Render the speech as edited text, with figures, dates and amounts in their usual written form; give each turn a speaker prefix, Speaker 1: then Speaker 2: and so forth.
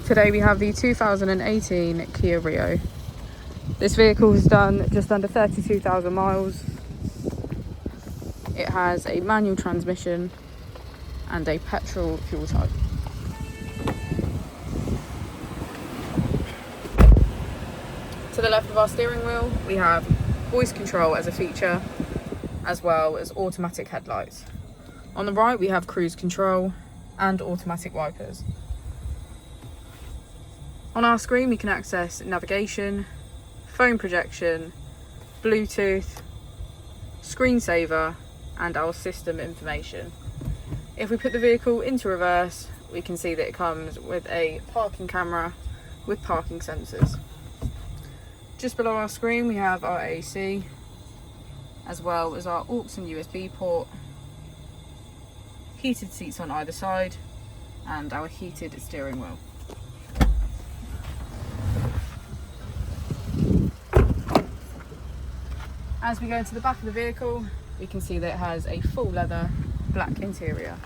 Speaker 1: Today we have the 2018 Kia Rio. This vehicle has done just under 32,000 miles. It has a manual transmission and a petrol fuel type. To the left of our steering wheel, we have voice control as a feature, as well as automatic headlights. On the right, we have cruise control and automatic wipers. On our screen, we can access navigation, phone projection, Bluetooth, screensaver, and our system information. If we put the vehicle into reverse, we can see that it comes with a parking camera with parking sensors. Just below our screen, we have our AC, as well as our aux and USB port, heated seats on either side, and our heated steering wheel. As we go into the back of the vehicle, we can see that it has a full leather black interior.